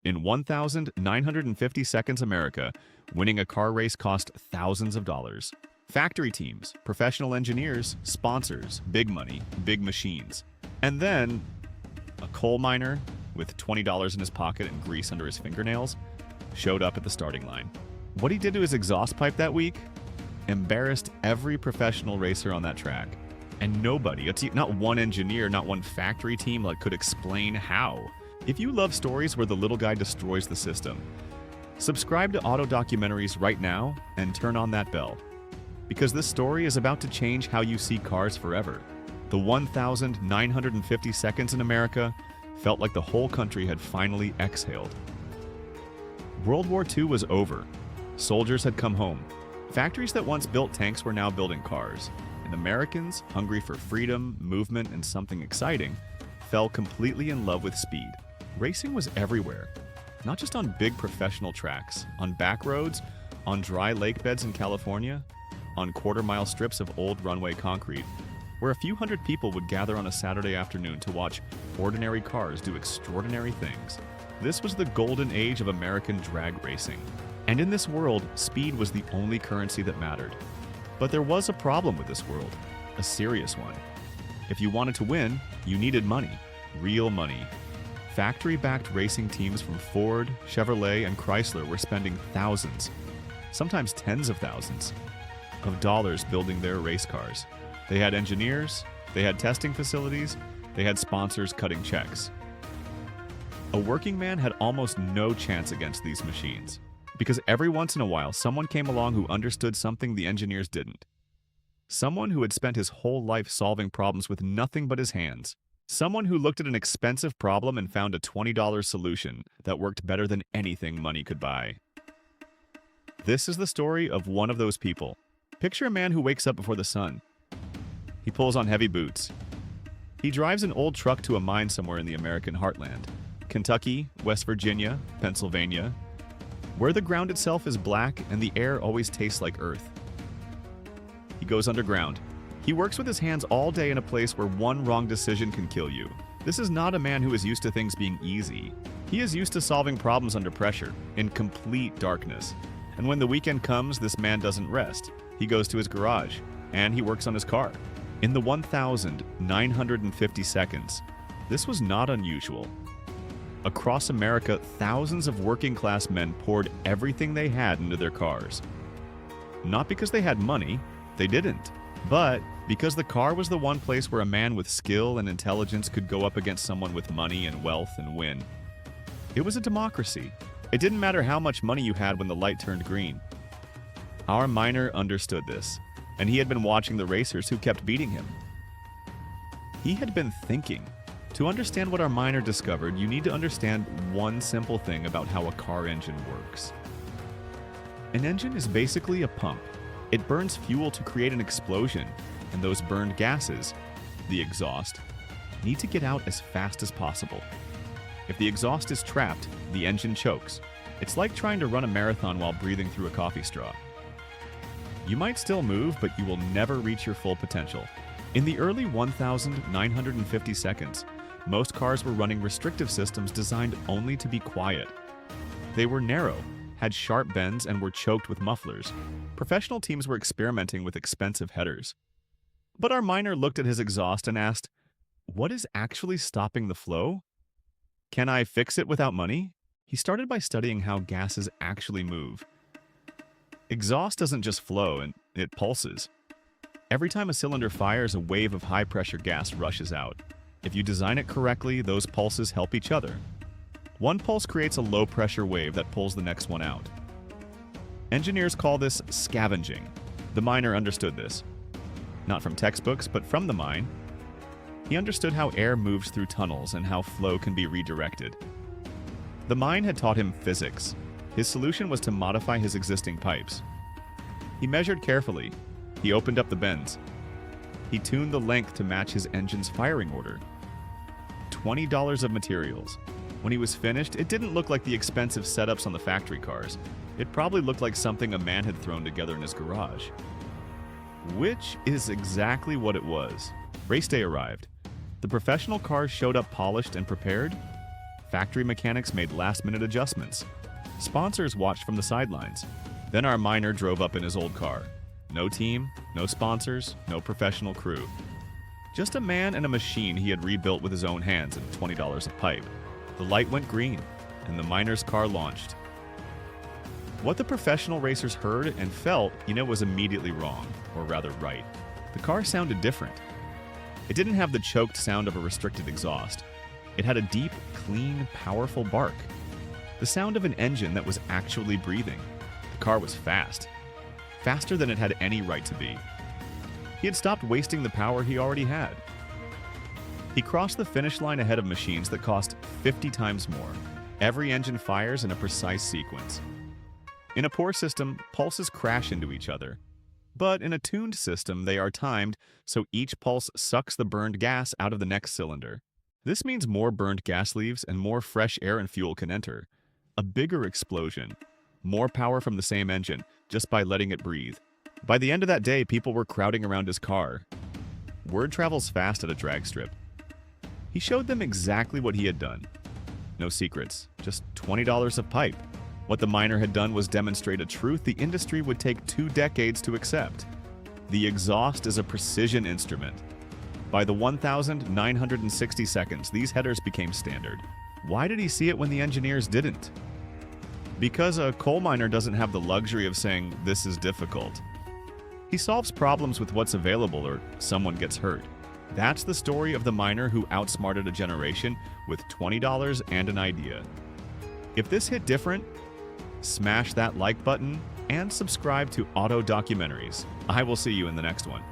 In 1,950 seconds America, winning a car race cost thousands of dollars. Factory teams, professional engineers, sponsors, big money, big machines. And then, a coal miner with $20 in his pocket and grease under his fingernails showed up at the starting line. What he did to his exhaust pipe that week embarrassed every professional racer on that track. And nobody, not one engineer, not one factory team could explain how. If you love stories where the little guy destroys the system, subscribe to Auto Documentaries right now and turn on that bell. Because this story is about to change how you see cars forever. The 1,950 seconds in America felt like the whole country had finally exhaled. World War II was over. Soldiers had come home. Factories that once built tanks were now building cars. And Americans, hungry for freedom, movement, and something exciting, fell completely in love with speed. Racing was everywhere. Not just on big professional tracks, on back roads, on dry lake beds in California, on quarter-mile strips of old runway concrete, where a few hundred people would gather on a Saturday afternoon to watch ordinary cars do extraordinary things. This was the golden age of American drag racing. And in this world, speed was the only currency that mattered. But there was a problem with this world, a serious one. If you wanted to win, you needed money, real money. Factory-backed racing teams from Ford, Chevrolet, and Chrysler were spending thousands, sometimes tens of thousands, of dollars building their race cars. They had engineers, they had testing facilities, they had sponsors cutting checks. A working man had almost no chance against these machines, because every once in a while someone came along who understood something the engineers didn't. Someone who had spent his whole life solving problems with nothing but his hands. Someone who looked at an expensive problem and found a $20 solution that worked better than anything money could buy. This is the story of one of those people. Picture a man who wakes up before the sun. He pulls on heavy boots. He drives an old truck to a mine somewhere in the American heartland. Kentucky, West Virginia, Pennsylvania, where the ground itself is black and the air always tastes like earth. He goes underground. He works with his hands all day in a place where one wrong decision can kill you. This is not a man who is used to things being easy. He is used to solving problems under pressure, in complete darkness. And when the weekend comes, this man doesn't rest. He goes to his garage, and he works on his car. In the 1,950 seconds, this was not unusual. Across America, thousands of working-class men poured everything they had into their cars. Not because they had money, they didn't, but because the car was the one place where a man with skill and intelligence could go up against someone with money and wealth and win. It was a democracy. It didn't matter how much money you had when the light turned green. Our miner understood this, and he had been watching the racers who kept beating him. He had been thinking. To understand what our miner discovered, you need to understand one simple thing about how a car engine works. An engine is basically a pump. It burns fuel to create an explosion, and those burned gases, the exhaust, need to get out as fast as possible. If the exhaust is trapped, the engine chokes. It's like trying to run a marathon while breathing through a coffee straw. You might still move, but you will never reach your full potential. In the early 1,950 seconds, most cars were running restrictive systems designed only to be quiet. They were narrow, had sharp bends, and were choked with mufflers. Professional teams were experimenting with expensive headers. But our miner looked at his exhaust and asked, "What is actually stopping the flow? Can I fix it without money?" He started by studying how gases actually move. Exhaust doesn't just flow, and it pulses. Every time a cylinder fires, a wave of high-pressure gas rushes out. If you design it correctly, those pulses help each other. One pulse creates a low-pressure wave that pulls the next one out. Engineers call this scavenging. The miner understood this. Not from textbooks, but from the mine. He understood how air moves through tunnels and how flow can be redirected. The mine had taught him physics. His solution was to modify his existing pipes. He measured carefully. He opened up the bends. He tuned the length to match his engine's firing order. $20 of materials. When he was finished, it didn't look like the expensive setups on the factory cars. It probably looked like something a man had thrown together in his garage. Which is exactly what it was. Race day arrived. The professional cars showed up polished and prepared. Factory mechanics made last-minute adjustments. Sponsors watched from the sidelines. Then our miner drove up in his old car. No team, no sponsors, no professional crew. Just a man and a machine he had rebuilt with his own hands and $20 a pipe. The light went green, and the miner's car launched. What the professional racers heard and felt, was immediately wrong, or rather right. The car sounded different. It didn't have the choked sound of a restricted exhaust. It had a deep, clean, powerful bark. The sound of an engine that was actually breathing. The car was fast. Faster than it had any right to be. He had stopped wasting the power he already had. He crossed the finish line ahead of machines that cost 50 times more. Every engine fires in a precise sequence. In a poor system, pulses crash into each other. But in a tuned system, they are timed, so each pulse sucks the burned gas out of the next cylinder. This means more burned gas leaves and more fresh air and fuel can enter. A bigger explosion. More power from the same engine, just by letting it breathe. By the end of that day, people were crowding around his car. Word travels fast at a drag strip. He showed them exactly what he had done. No secrets, just $20 a pipe. What the miner had done was demonstrate a truth the industry would take 2 decades to accept. The exhaust is a precision instrument. By the 1,960 seconds, these headers became standard. Why did he see it when the engineers didn't? Because a coal miner doesn't have the luxury of saying, "This is difficult." He solves problems with what's available or someone gets hurt. That's the story of the miner who outsmarted a generation with $20 and an idea. If this hit different, smash that like button and subscribe to Auto Documentaries. I will see you in the next one.